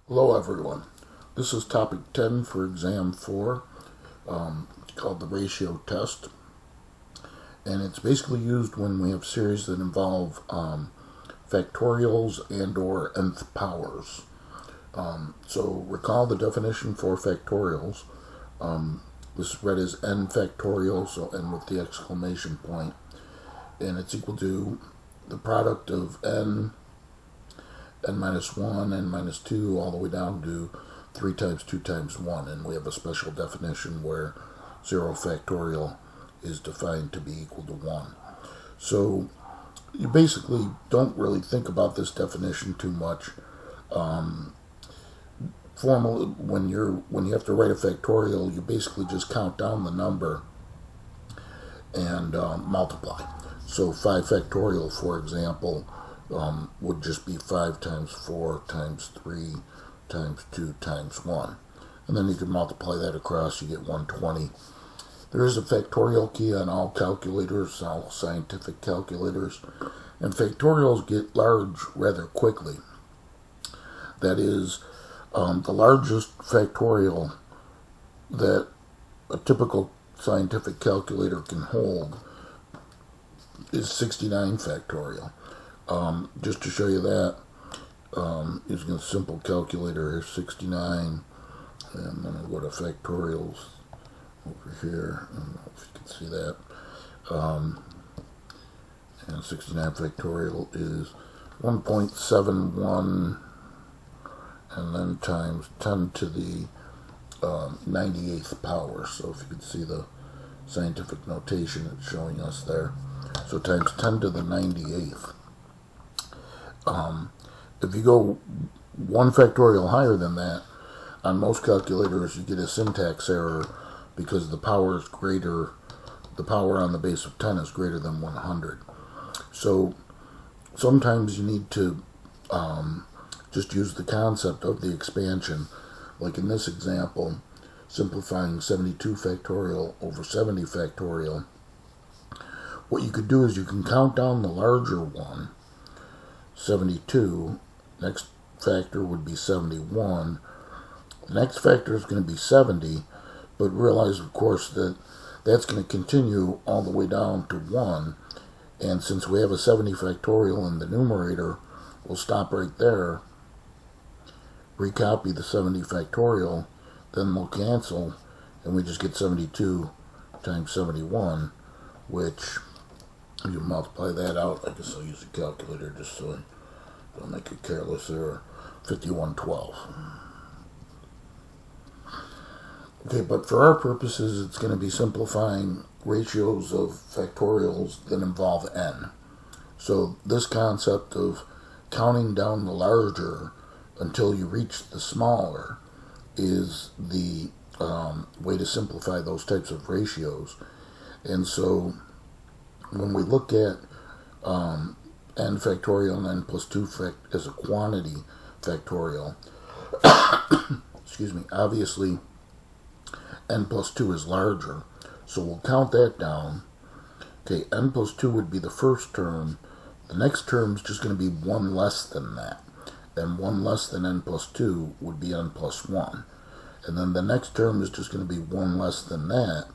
Hello everyone. This is topic 10 for exam 4, called the ratio test. And it's basically used when we have series that involve factorials and or nth powers. So recall the definition for factorials. This is read as n factorial, so n with the exclamation point. And it's equal to the product of n minus 1, n minus 2, all the way down to 3 times 2 times 1. And we have a special definition where 0 factorial is defined to be equal to 1. So you basically don't really think about this definition too much. Formally, when you have to write a factorial, you basically just count down the number and multiply. So 5 factorial, for example, would just be 5 times 4 times 3 times 2 times 1. And then you can multiply that across, you get 120. There is a factorial key on all calculators, all scientific calculators, and factorials get large rather quickly. That is, the largest factorial that a typical scientific calculator can hold is 69 factorial. Just to show you that, using a simple calculator here, 69, and then I go to factorials over here. I don't know if you can see that. And 69 factorial is 1.71, and then times 10 to the 98th power. So if you can see the scientific notation it's showing us there. So times 10 to the 98th. If you go 1 factorial higher than that, on most calculators you get a syntax error because the power is greater, the power on the base of 10 is greater than 100. So sometimes you need to just use the concept of the expansion. Like in this example, simplifying 72 factorial over 70 factorial. What you could do is you can count down the larger one, 72, next factor would be 71, the next factor is going to be 70, but realize of course that that's going to continue all the way down to 1, and since we have a 70 factorial in the numerator, we'll stop right there, recopy the 70 factorial, then we'll cancel, and we just get 72 times 71, which you multiply that out. I guess I'll use a calculator just so I don't make a careless error. 5112. Okay, but for our purposes, it's going to be simplifying ratios of factorials that involve n. So this concept of counting down the larger until you reach the smaller is the way to simplify those types of ratios. And so when we look at n factorial and n plus 2 as a quantity factorial, excuse me, obviously n plus 2 is larger, so we'll count that down. Okay, n plus 2 would be the first term. The next term is just going to be 1 less than that, and 1 less than n plus 2 would be n plus 1. And then the next term is just going to be 1 less than that,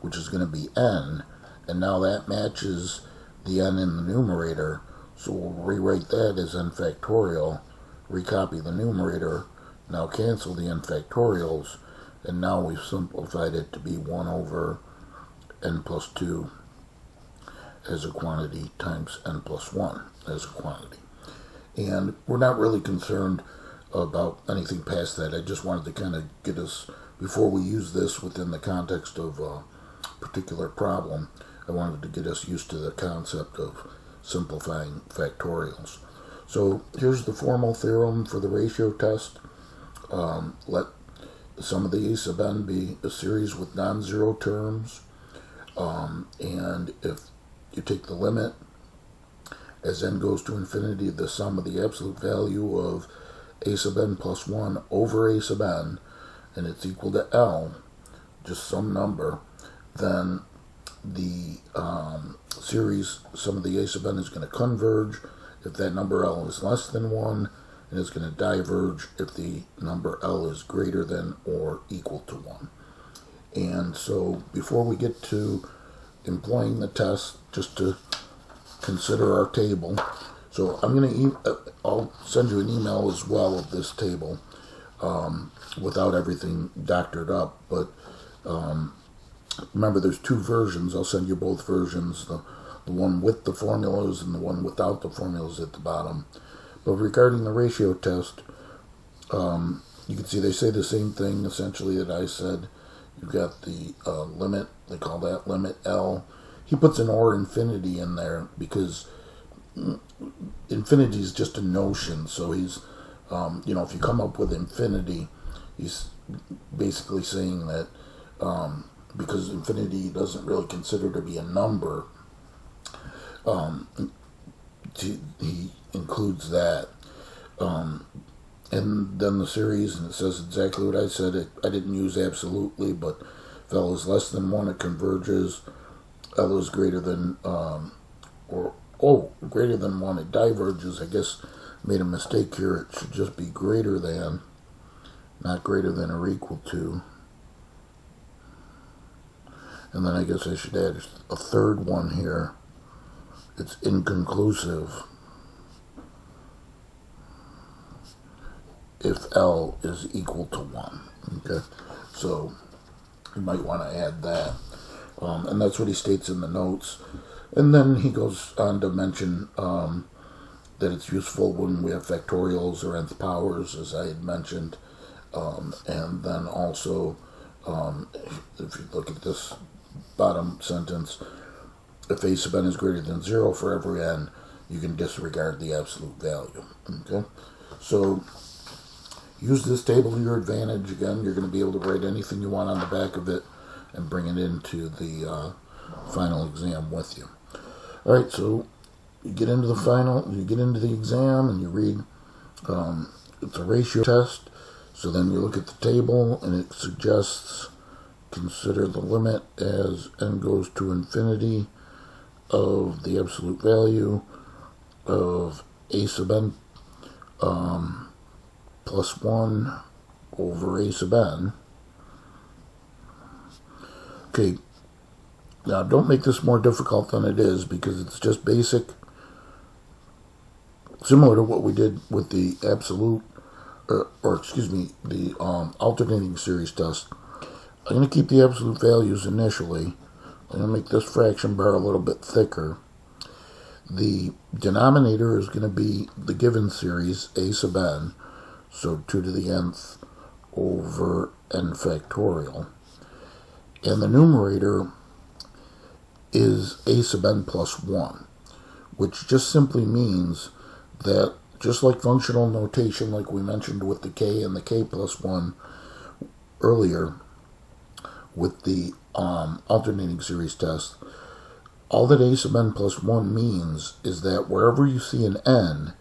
which is going to be n, and now that matches the n in the numerator, so we'll rewrite that as n factorial, recopy the numerator, now cancel the n factorials, and now we've simplified it to be 1 over n plus 2 as a quantity times n plus 1 as a quantity. And we're not really concerned about anything past that. I just wanted to kind of get us, before we use this within the context of a particular problem, I wanted to get us used to the concept of simplifying factorials. So here's the formal theorem for the ratio test. Let sum of the a sub n be a series with non-zero terms, and if you take the limit as n goes to infinity, the sum of the absolute value of a sub n plus 1 over a sub n, and it's equal to L, just some number, then the series sum of the a sub n is going to converge. If that number L is less than 1, and it's going to diverge if the number L is greater than or equal to 1. And so before we get to employing the test, just to consider our table. So I'll send you an email as well of this table without everything doctored up. But remember, there's two versions. I'll send you both versions, the one with the formulas and the one without the formulas at the bottom. But regarding the ratio test, you can see they say the same thing essentially that I said. You've got the limit, they call that limit L. He puts an or infinity in there because infinity is just a notion. So he's, if you come up with infinity, he's basically saying that because infinity doesn't really consider to be a number, he includes that. And then the series, and it says exactly what I said. I didn't use absolutely, but if L is less than 1, it converges. L is greater than, greater than 1, it diverges. I guess I made a mistake here. It should just be greater than, not greater than or equal to. And then I guess I should add a third one here. It's inconclusive if L is equal to 1. Okay, so you might want to add that. And that's what he states in the notes. And then he goes on to mention that it's useful when we have factorials or nth powers, as I had mentioned. And then also, if you look at this bottom sentence, if a sub n is greater than 0 for every n, you can disregard the absolute value. Okay, so use this table to your advantage. Again, you're going to be able to write anything you want on the back of it and bring it into the final exam with you. All right, so you get into the exam and you read, it's a ratio test. So then you look at the table and it suggests consider the limit as n goes to infinity of the absolute value of a sub n plus 1 over a sub n. Okay, now don't make this more difficult than it is, because it's just basic, similar to what we did with the absolute, the alternating series test. I'm going to keep the absolute values initially. I'm going to make this fraction bar a little bit thicker. The denominator is going to be the given series, a sub n, so 2 to the nth over n factorial. And the numerator is a sub n plus 1, which just simply means that, just like functional notation, like we mentioned with the k and the k plus 1 earlier with the alternating series test, all that a sub n plus 1 means is that wherever you see an n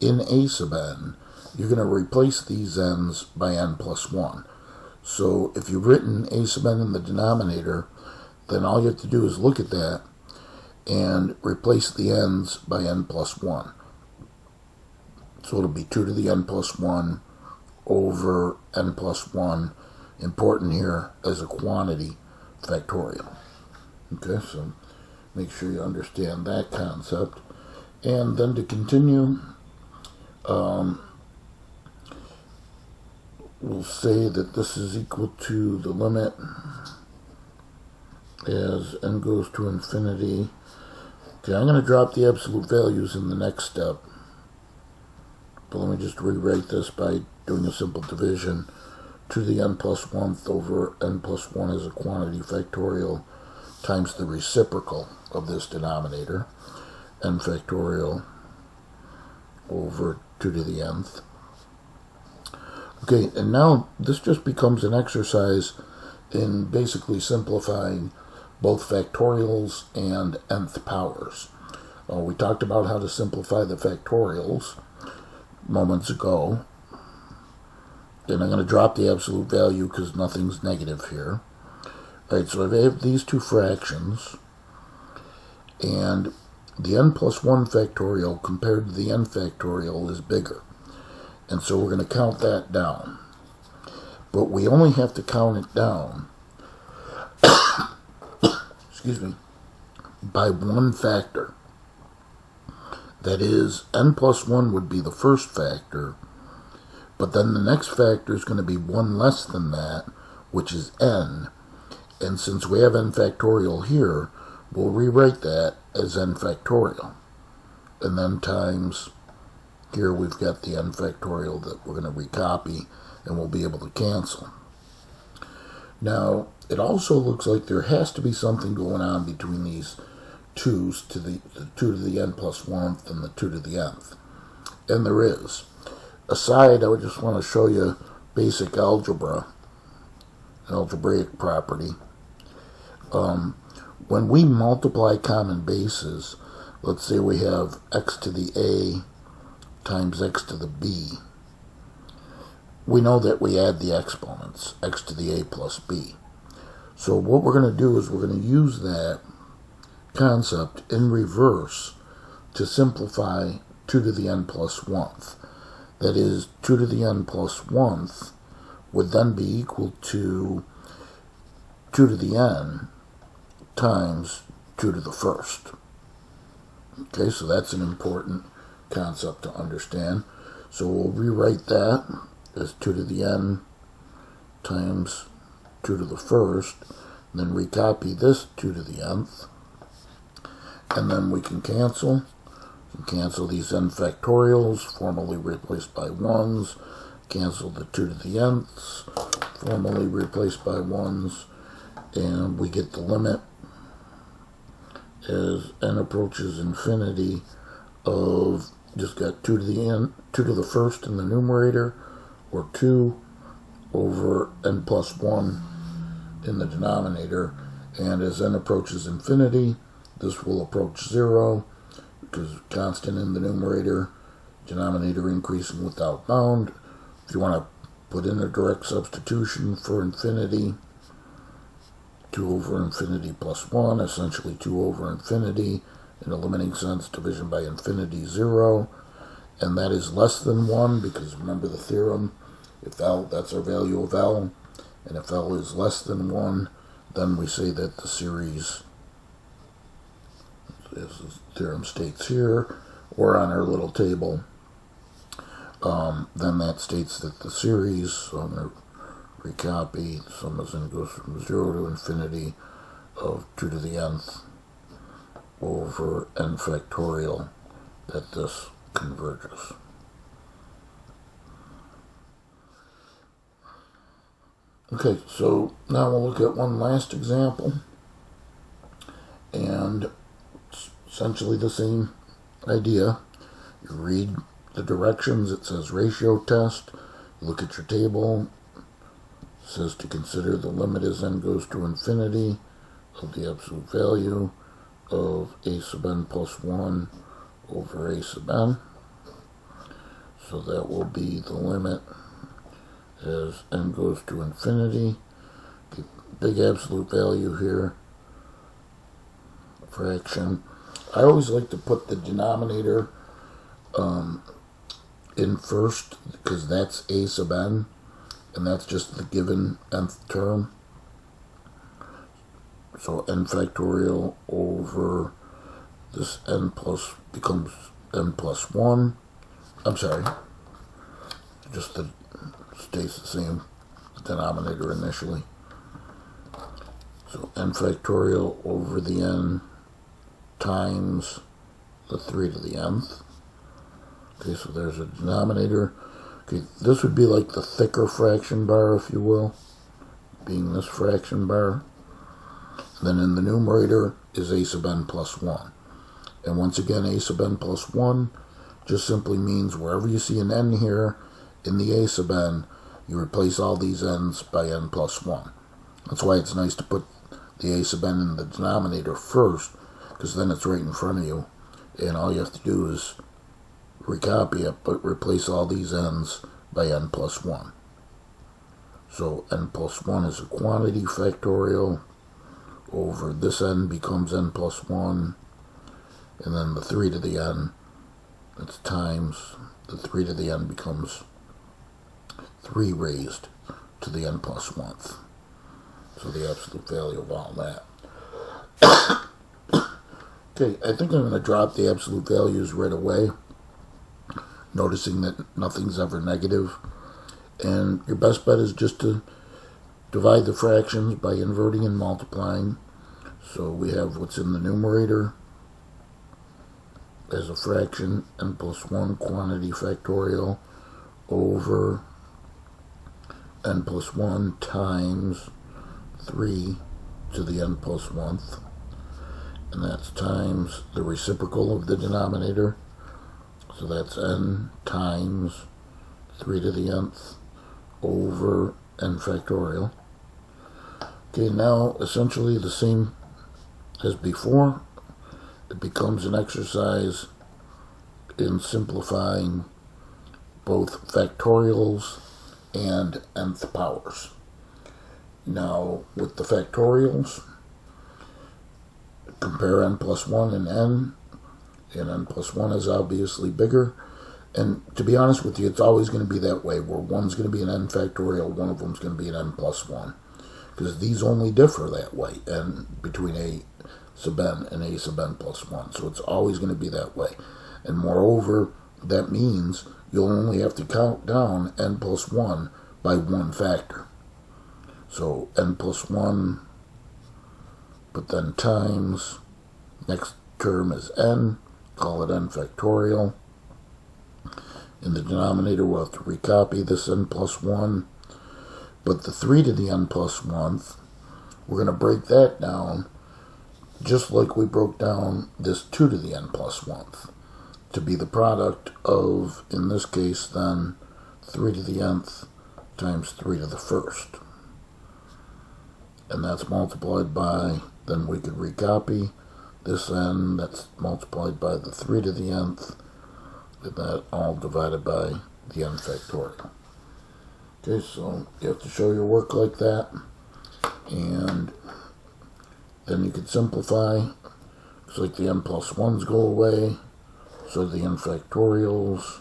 in a sub n, you're going to replace these n's by n plus 1. So if you've written a sub n in the denominator, then all you have to do is look at that and replace the n's by n plus 1. So it'll be 2 to the n plus 1 over n plus 1, important here as a quantity factorial. Okay, so make sure you understand that concept. And then to continue, we'll say that this is equal to the limit as n goes to infinity. Okay, I'm going to drop the absolute values in the next step. But let me just rewrite this by doing a simple division. 2 to the n plus 1th over n plus 1 is a quantity factorial times the reciprocal of this denominator, n factorial over 2 to the nth. Okay, and now this just becomes an exercise in basically simplifying both factorials and nth powers. We talked about how to simplify the factorials moments ago, and I'm going to drop the absolute value because nothing's negative here. Alright, so I have these two fractions, and the n plus 1 factorial compared to the n factorial is bigger. And so we're going to count that down. But we only have to count it down, excuse me, by one factor. That is, n plus 1 would be the first factor, but then the next factor is going to be 1 less than that, which is n. And since we have n factorial here, we'll rewrite that as n factorial. And then times, here we've got the n factorial that we're going to recopy, and we'll be able to cancel. Now, it also looks like there has to be something going on between these 2's to the 2 to the n plus 1th and the 2 to the nth. And there is. Aside, I would just want to show you basic algebra, algebraic property. When we multiply common bases, let's say we have x to the a times x to the b, we know that we add the exponents, x to the a plus b. So what we're going to do is we're going to use that concept in reverse to simplify 2 to the n plus 1th. That is, 2 to the n plus 1th would then be equal to 2 to the n times 2 to the 1st. Okay, so that's an important concept to understand. So we'll rewrite that as 2 to the n times 2 to the 1st, and then recopy this 2 to the nth, and then we can cancel. We can cancel these n factorials, formally replaced by 1's, cancel the 2 to the nths, formally replaced by 1's, and we get the limit as n approaches infinity of, just got 2 to the n, 2 to the 1st in the numerator, or 2 over n plus 1 in the denominator, and as n approaches infinity, this will approach 0, because constant in the numerator, denominator increasing without bound. If you want to put in a direct substitution for infinity, 2 over infinity plus 1, essentially 2 over infinity, in a limiting sense, division by infinity 0, and that is less than 1, because remember the theorem, if L, that's our value of L, and if L is less than 1, then we say that the series, as the theorem states here, or on our little table, then that states that the series, so I'm going to recopy, the sum as n goes from 0 to infinity of 2 to the nth over n factorial, that this converges. Okay, so now we'll look at one last example, and it's essentially the same idea. You read the directions, it says ratio test, you look at your table, it says to consider the limit as n goes to infinity of the absolute value of a sub n plus 1 over a sub n. So that will be the limit as n goes to infinity. Okay, big absolute value here, fraction. I always like to put the denominator in first, because that's a sub n, and that's just the given nth term. So n factorial over this n plus becomes n plus 1. I'm sorry, just the stays the same denominator initially. So n factorial over the n times the 3 to the nth. Okay, so there's a denominator. Okay, this would be like the thicker fraction bar, if you will, being this fraction bar. And then in the numerator is a sub n plus 1. And once again, a sub n plus 1 just simply means wherever you see an n here in the a sub n, you replace all these n's by n plus 1. That's why it's nice to put the a sub n in the denominator first, because then it's right in front of you, and all you have to do is recopy it, but replace all these n's by n plus 1. So n plus 1 is a quantity factorial over this n becomes n plus 1, and then the 3 to the n, that's times the 3 to the n becomes 3 raised to the n plus 1th. So the absolute value of all that. Okay, I think I'm going to drop the absolute values right away, noticing that nothing's ever negative. And your best bet is just to divide the fractions by inverting and multiplying. So we have what's in the numerator as a fraction, n plus 1 quantity factorial over n plus 1 times 3 to the n plus 1th. And that's times the reciprocal of the denominator. So that's n times 3 to the nth over n factorial. Okay, now essentially the same as before. It becomes an exercise in simplifying both factorials and nth powers. Now, with the factorials, compare n plus 1 and n plus 1 is obviously bigger. And to be honest with you, it's always going to be that way, where one's going to be an n factorial, one of them's going to be an n plus 1. Because these only differ that way, and between a sub n and a sub n plus 1. So it's always going to be that way. And moreover, that means you'll only have to count down n plus 1 by one factor. So n plus 1, but then times, next term is n, call it n factorial. In the denominator, we'll have to recopy this n plus 1. But the 3 to the n plus 1th, we're going to break that down just like we broke down this 2 to the n plus 1th to be the product of, in this case then, 3 to the nth times 3 to the 1st. And that's multiplied by, then we could recopy this n, that's multiplied by the 3 to the nth, and that all divided by the n factorial. Okay, so you have to show your work like that, and then you could simplify. Looks like the n plus 1's go away, so the n factorials,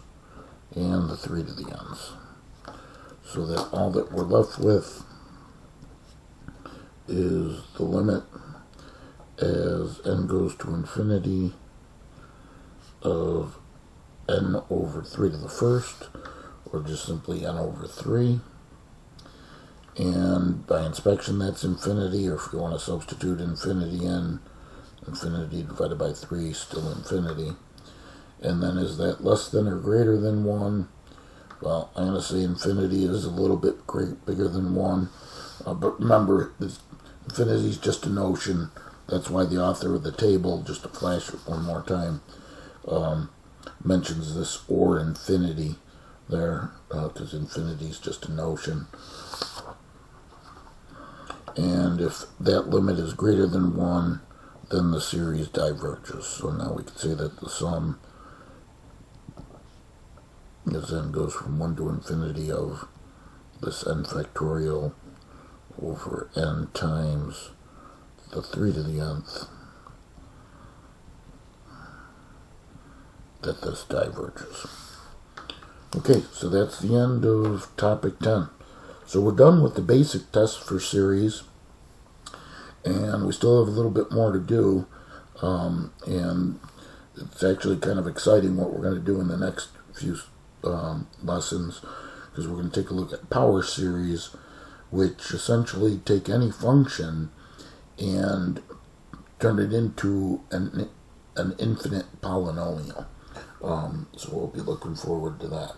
and the 3 to the n's. So that all that we're left with is the limit as n goes to infinity of n over 3 to the 1st, or just simply n over 3. And by inspection, that's infinity, or if you want to substitute infinity in, infinity divided by 3, still infinity. And then is that less than or greater than 1? Well, I'm going to say infinity is a little bit bigger than 1. But remember, infinity is just a notion. That's why the author of the table, just to flash it one more time, mentions this or infinity there, because infinity is just a notion. And if that limit is greater than 1, then the series diverges. So now we can say that the sum, as n goes from 1 to infinity, of this n factorial over n times the 3 to the nth, that this diverges. Okay, so that's the end of topic 10. So we're done with the basic test for series, and we still have a little bit more to do, and it's actually kind of exciting what we're going to do in the next few lessons, because we're going to take a look at power series, which essentially take any function and turn it into an infinite polynomial. So we'll be looking forward to that.